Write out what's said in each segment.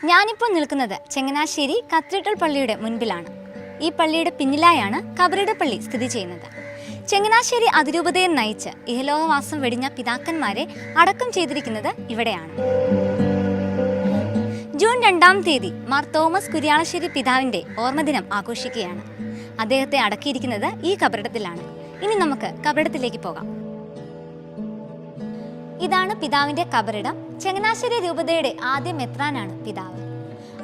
ഞാനിപ്പോൾ നിൽക്കുന്നത് ചങ്ങനാശ്ശേരി കത്തീഡ്രൽ പള്ളിയുടെ മുൻപിലാണ്. ഈ പള്ളിയുടെ പിന്നിലായാണ് കബറിട പള്ളി സ്ഥിതി ചെയ്യുന്നത്. ചങ്ങനാശ്ശേരി അതിരൂപതയെ നയിച്ച് ഇഹലോകവാസം വെടിഞ്ഞ പിതാക്കന്മാരെ അടക്കം ചെയ്തിരിക്കുന്നത് ഇവിടെയാണ്. ജൂൺ 2-ാം തീയതി മാർ തോമസ് കുര്യാളശ്ശേരി പിതാവിൻ്റെ ഓർമ്മദിനം ആഘോഷിക്കുകയാണ്. അദ്ദേഹത്തെ അടക്കിയിരിക്കുന്നത് ഈ കബറിടത്തിലാണ്. ഇനി നമുക്ക് കബറിടത്തിലേക്ക് പോകാം. ഇതാണ് പിതാവിൻ്റെ കബറിടം. ചങ്ങനാശ്ശേരി രൂപതയുടെ ആദ്യ മെത്രാനാണ് പിതാവ്.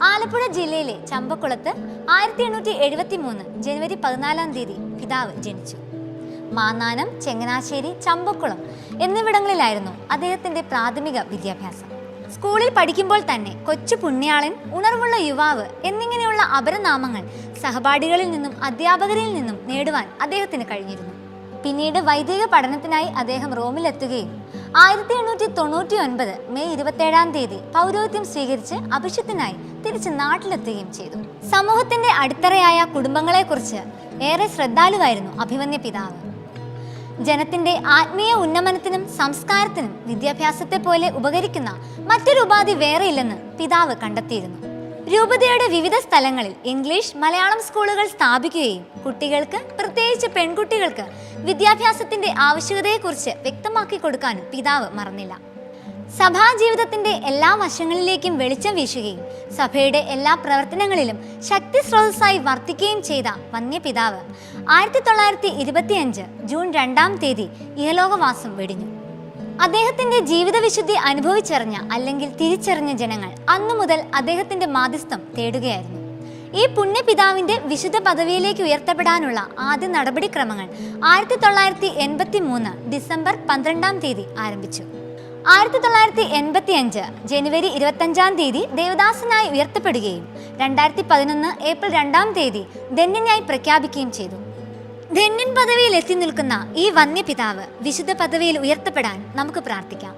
ആലപ്പുഴ ജില്ലയിലെ ചമ്പക്കുളത്ത് 1873 ജനുവരി 14-ാം തീയതി പിതാവ് ജനിച്ചു. മാന്നാനം, ചങ്ങനാശ്ശേരി, ചമ്പക്കുളം എന്നിവിടങ്ങളിലായിരുന്നു അദ്ദേഹത്തിൻ്റെ പ്രാഥമിക വിദ്യാഭ്യാസം. സ്കൂളിൽ പഠിക്കുമ്പോൾ തന്നെ കൊച്ചു പുണ്യാളൻ, ഉണർവുള്ള യുവാവ് എന്നിങ്ങനെയുള്ള അപരനാമങ്ങൾ സഹപാഠികളിൽ നിന്നും അധ്യാപകരിൽ നിന്നും നേടുവാൻ അദ്ദേഹത്തിന് കഴിഞ്ഞിരുന്നു. പിന്നീട് വൈദിക പഠനത്തിനായി അദ്ദേഹം റോമിലെത്തുകയും 1899 മെയ് 27-ാം തീയതി പൗരോഹിത്യം സ്വീകരിച്ച് അഭിഷേകത്തിനായി തിരിച്ച് നാട്ടിലെത്തുകയും ചെയ്തു. സമൂഹത്തിന്റെ അടിത്തറയായ കുടുംബങ്ങളെക്കുറിച്ച് ഏറെ ശ്രദ്ധാലുവായിരുന്നു അഭിമന്യ പിതാവ്. ജനത്തിന്റെ ആത്മീയ ഉന്നമനത്തിനും സംസ്കാരത്തിനും വിദ്യാഭ്യാസത്തെ പോലെ ഉപകരിക്കുന്ന മറ്റൊരു ഉപാധി വേറെയില്ലെന്ന് പിതാവ് കണ്ടെത്തിയിരുന്നു. രൂപതയുടെ വിവിധ സ്ഥലങ്ങളിൽ ഇംഗ്ലീഷ്, മലയാളം സ്കൂളുകൾ സ്ഥാപിക്കുകയും കുട്ടികൾക്ക്, പ്രത്യേകിച്ച് പെൺകുട്ടികൾക്ക് വിദ്യാഭ്യാസത്തിന്റെ ആവശ്യകതയെക്കുറിച്ച് വ്യക്തമാക്കി കൊടുക്കാനും പിതാവ് മറന്നില്ല. സഭാജീവിതത്തിന്റെ എല്ലാ വശങ്ങളിലേക്കും വെളിച്ചം വീശുകയും സഭയുടെ എല്ലാ പ്രവർത്തനങ്ങളിലും ശക്തി സ്രോതസ്സായി വർത്തിക്കുകയും ചെയ്ത വന്യപിതാവ് 1925 ജൂൺ 2-ാം തീയതി ഇഹലോകവാസം വെടിഞ്ഞു. അദ്ദേഹത്തിന്റെ ജീവിത വിശുദ്ധി അനുഭവിച്ചറിഞ്ഞ അല്ലെങ്കിൽ തിരിച്ചറിഞ്ഞ ജനങ്ങൾ അന്നു മുതൽ അദ്ദേഹത്തിന്റെ മാധ്യസ്ഥം തേടുകയായിരുന്നു. ഈ പുണ്യപിതാവിന്റെ വിശുദ്ധ പദവിയിലേക്ക് ഉയർത്തപ്പെടാനുള്ള ആദ്യ നടപടിക്രമങ്ങൾ 1983 ഡിസംബർ 12-ാം തീയതി ആരംഭിച്ചു. 1985 ജനുവരി 25-ാം തീയതി ദേവദാസനായി ഉയർത്തപ്പെടുകയും 2011 ഏപ്രിൽ 2-ാം തീയതി ധന്യനായി പ്രഖ്യാപിക്കുകയും ചെയ്തു. ധന്യൻ പദവിയിൽ എത്തി നിൽക്കുന്ന ഈ വന്യപിതാവ് വിശുദ്ധ പദവിയിൽ ഉയർത്തപ്പെടാൻ നമുക്ക് പ്രാർത്ഥിക്കാം.